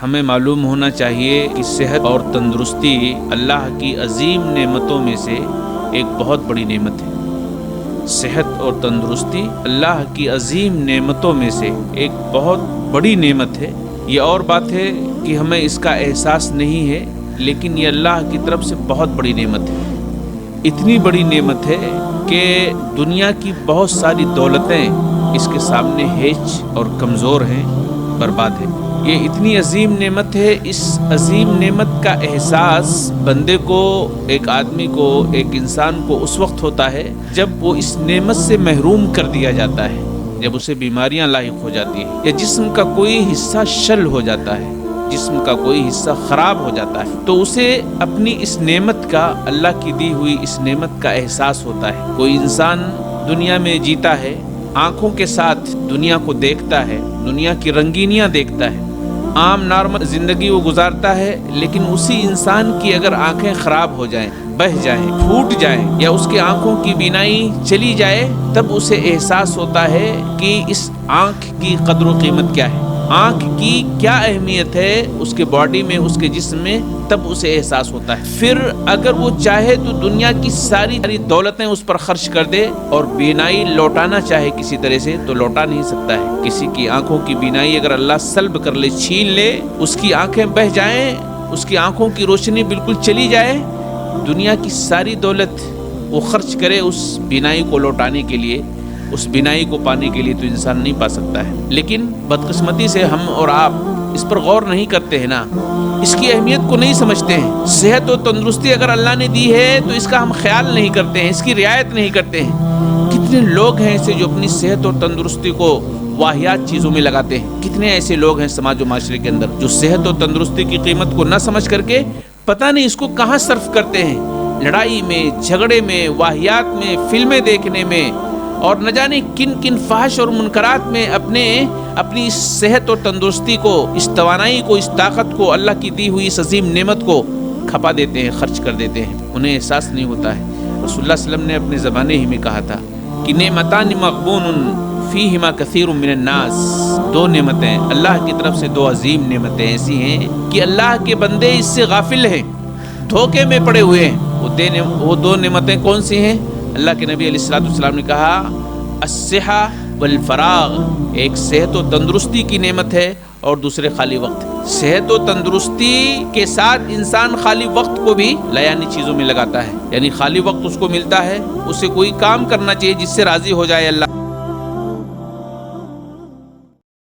ہمیں معلوم ہونا چاہیے کہ صحت اور تندرستی اللہ کی عظیم نعمتوں میں سے ایک بہت بڑی نعمت ہے۔ صحت اور تندرستی اللہ کی عظیم نعمتوں میں سے ایک بہت بڑی نعمت ہے۔ یہ اور بات ہے کہ ہمیں اس کا احساس نہیں ہے، لیکن یہ اللہ کی طرف سے بہت بڑی نعمت ہے۔ اتنی بڑی نعمت ہے کہ دنیا کی بہت ساری دولتیں اس کے سامنے ہیچ اور کمزور ہیں، برباد ہے۔ یہ اتنی عظیم نعمت ہے، اس عظیم نعمت کا احساس بندے کو، ایک آدمی کو، ایک انسان کو اس وقت ہوتا ہے جب وہ اس نعمت سے محروم کر دیا جاتا ہے، جب اسے بیماریاں لاحق ہو جاتی ہیں یا جسم کا کوئی حصہ شل ہو جاتا ہے، جسم کا کوئی حصہ خراب ہو جاتا ہے، تو اسے اپنی اس نعمت کا، اللہ کی دی ہوئی اس نعمت کا احساس ہوتا ہے۔ کوئی انسان دنیا میں جیتا ہے، آنکھوں کے ساتھ دنیا کو دیکھتا ہے، دنیا کی رنگینیاں دیکھتا ہے، عام نارمل زندگی وہ گزارتا ہے، لیکن اسی انسان کی اگر آنکھیں خراب ہو جائیں، بہہ جائیں، پھوٹ جائیں، یا اس کی آنکھوں کی بینائی چلی جائے، تب اسے احساس ہوتا ہے کہ اس آنکھ کی قدر و قیمت کیا ہے، آنکھ کی کیا اہمیت ہے اس کے باڈی میں، اس کے جسم میں، تب اسے احساس ہوتا ہے۔ پھر اگر وہ چاہے تو دنیا کی ساری دولتیں اس پر خرچ کر دے اور بینائی لوٹانا چاہے کسی طرح سے تو لوٹا نہیں سکتا ہے۔ کسی کی آنکھوں کی بینائی اگر اللہ سلب کر لے، چھین لے، اس کی آنکھیں بہہ جائیں، اس کی آنکھوں کی روشنی بالکل چلی جائے، دنیا کی ساری دولت وہ خرچ کرے اس بینائی کو لوٹانے کے لیے، اس بینائی کو پانے کے لیے، تو انسان نہیں پا سکتا ہے۔ لیکن بدقسمتی سے ہم اور آپ اس پر غور نہیں کرتے ہیں نا، اس کی اہمیت کو نہیں سمجھتے ہیں۔ صحت و تندرستی اگر اللہ نے دی ہے تو اس کا ہم خیال نہیں کرتے ہیں، اس کی رعایت نہیں کرتے ہیں۔ کتنے لوگ ہیں ایسے جو اپنی صحت اور تندرستی کو واہیات چیزوں میں لگاتے ہیں؟ کتنے ایسے لوگ ہیں سماج و معاشرے کے اندر جو صحت اور تندرستی کی قیمت کو نہ سمجھ کر کے پتہ نہیں اس کو کہاں صرف کرتے ہیں، لڑائی میں، جھگڑے میں، واہیات میں، فلمیں دیکھنے میں، اور نہ جانے کن کن فحش اور منکرات میں اپنی اس صحت اور تندرستی کو، اس توانائی کو، اس طاقت کو، اللہ کی دی ہوئی اس عظیم نعمت کو کھپا دیتے ہیں، خرچ کر دیتے ہیں۔ انہیں احساس نہیں ہوتا ہے۔ رسول اللہ صلی اللہ علیہ وسلم نے اپنے زمانے ہی میں کہا تھا کہ نعمتان مغبون فیہما کثیر من الناس، دو نعمتیں اللہ کی طرف سے، دو عظیم نعمتیں ایسی ہیں کہ اللہ کے بندے اس سے غافل ہیں، دھوکے میں پڑے ہوئے ہیں۔ وہ دو نعمتیں کون سی ہیں؟ اللہ کے نبی علیہ الصلوۃ والسلام نے کہا الصحہ والفراغ، ایک صحت و تندرستی کی نعمت ہے اور دوسرے خالی وقت۔ صحت و تندرستی کے ساتھ انسان خالی وقت کو بھی لیانی چیزوں میں لگاتا ہے، یعنی خالی وقت اس کو ملتا ہے، اسے کوئی کام کرنا چاہیے جس سے راضی ہو جائے اللہ۔